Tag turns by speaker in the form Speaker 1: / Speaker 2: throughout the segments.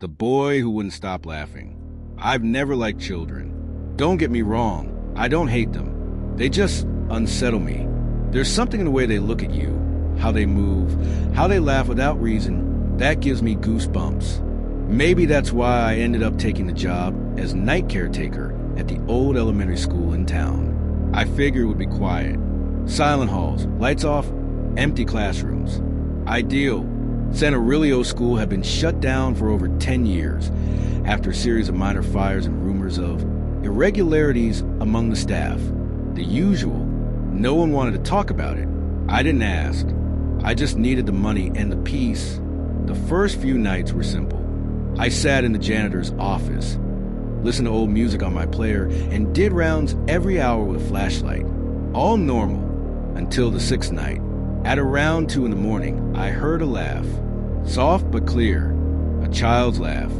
Speaker 1: The boy who wouldn't stop laughing. I've never liked children. Don't get me wrong, I don't hate them. They just unsettle me. There's something in the way they look at you, how they move, how they laugh without reason, that gives me goosebumps. Maybe that's why I ended up taking the job as night caretaker at the old elementary school in town. I figured it would be quiet. Silent halls, lights off, empty classrooms. Ideal. San Aurelio School had been shut down for over 10 years after a series of minor fires and rumors of irregularities among the staff. The usual. No one wanted to talk about it. I didn't ask. I just needed the money and the peace. The first few nights were simple. I sat in the janitor's office, listened to old music on my player, and did rounds every hour with a flashlight. All normal, until the sixth night. At around 2 a.m, I heard a laugh. Soft but clear. A child's laugh.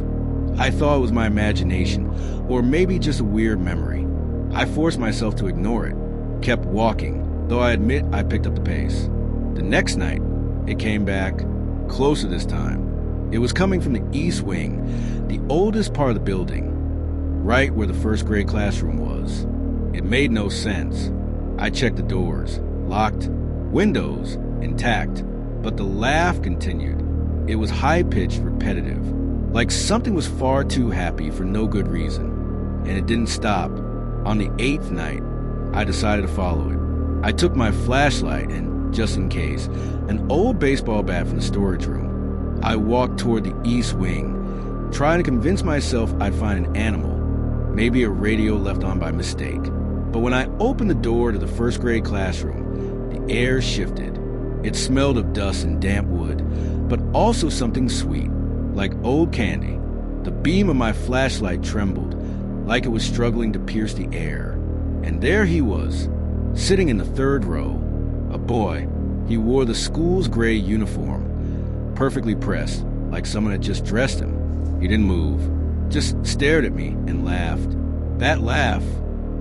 Speaker 1: I thought it was my imagination, or maybe just a weird memory. I forced myself to ignore it. Kept walking, though I admit I picked up the pace. The next night, it came back, closer this time. It was coming from the east wing, the oldest part of the building, right where the first grade classroom was. It made no sense. I checked the doors, locked, windows intact, but the laugh continued. It was high-pitched, repetitive, like something was far too happy for no good reason, and it didn't stop. On the 8th night, I decided to follow it. I took my flashlight and, just in case, an old baseball bat from the storage room. I walked toward the east wing, trying to convince myself I'd find an animal, maybe a radio left on by mistake. But when I opened the door to the first grade classroom, the air shifted. It smelled of dust and damp wood, but also something sweet, like old candy. The beam of my flashlight trembled, like it was struggling to pierce the air. And there he was, sitting in the 3rd row. A boy. He wore the school's gray uniform, perfectly pressed, like someone had just dressed him. He didn't move, just stared at me and laughed. That laugh,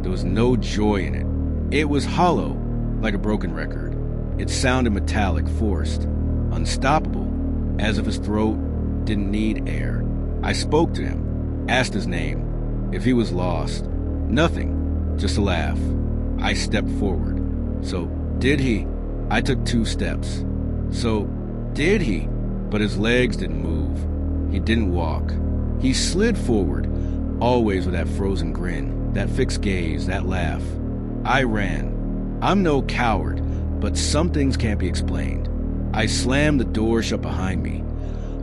Speaker 1: there was no joy in it. It was hollow, like a broken record. It sounded metallic, forced, unstoppable, as if his throat didn't need air. I spoke to him, asked his name, if he was lost. Nothing, just a laugh. I stepped forward. So, did he? I took 2 steps. So, did he? But his legs didn't move. He didn't walk. He slid forward, always with that frozen grin, that fixed gaze, that laugh. I ran. I'm no coward, but some things can't be explained. I slammed the door shut behind me,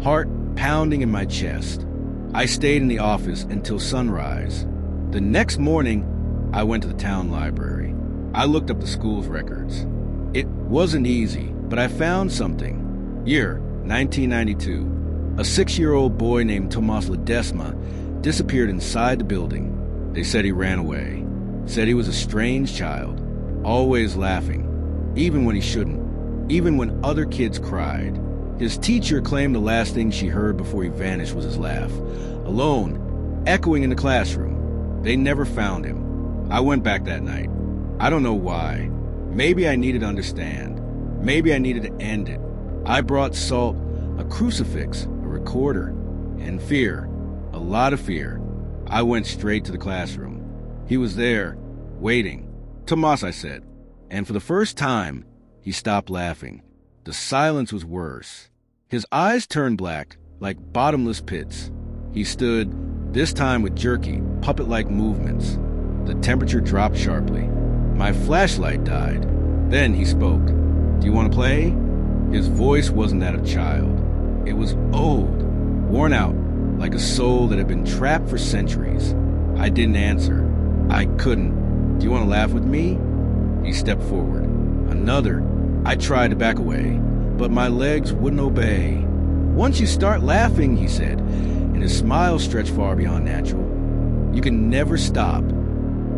Speaker 1: heart pounding in my chest. I stayed in the office until sunrise. The next morning, I went to the town library. I looked up the school's records. It wasn't easy, but I found something. Year, 1992. A 6-year-old boy named Tomas Ledesma disappeared inside the building. They said he ran away. Said he was a strange child, always laughing, even when he shouldn't, even when other kids cried. His teacher claimed the last thing she heard before he vanished was his laugh, alone, echoing in the classroom. They never found him. I went back that night. I don't know why. Maybe I needed to understand. Maybe I needed to end it. I brought salt, a crucifix, a recorder, and fear, a lot of fear. I went straight to the classroom. He was there, waiting. Tomas, I said. And for the first time, he stopped laughing. The silence was worse. His eyes turned black, like bottomless pits. He stood, this time with jerky, puppet-like movements. The temperature dropped sharply. My flashlight died. Then he spoke. Do you want to play? His voice wasn't that of a child. It was old, worn out, like a soul that had been trapped for centuries. I didn't answer. I couldn't. Do you want to laugh with me? He stepped forward. Another. I tried to back away, but my legs wouldn't obey. Once you start laughing, he said, and his smile stretched far beyond natural, you can never stop.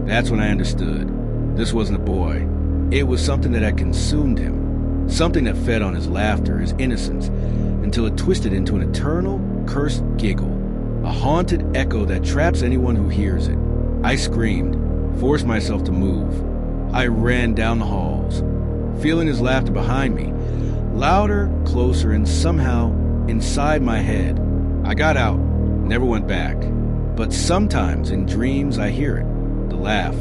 Speaker 1: That's when I understood. This wasn't a boy. It was something that had consumed him. Something that fed on his laughter, his innocence, until it twisted into an eternal, cursed giggle. A haunted echo that traps anyone who hears it. I screamed, forced myself to move. I ran down the halls, feeling his laughter behind me, louder, closer, and somehow inside my head. I got out, never went back. But sometimes in dreams I hear it, the laugh,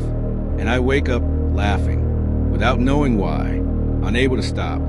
Speaker 1: and I wake up laughing, without knowing why, unable to stop.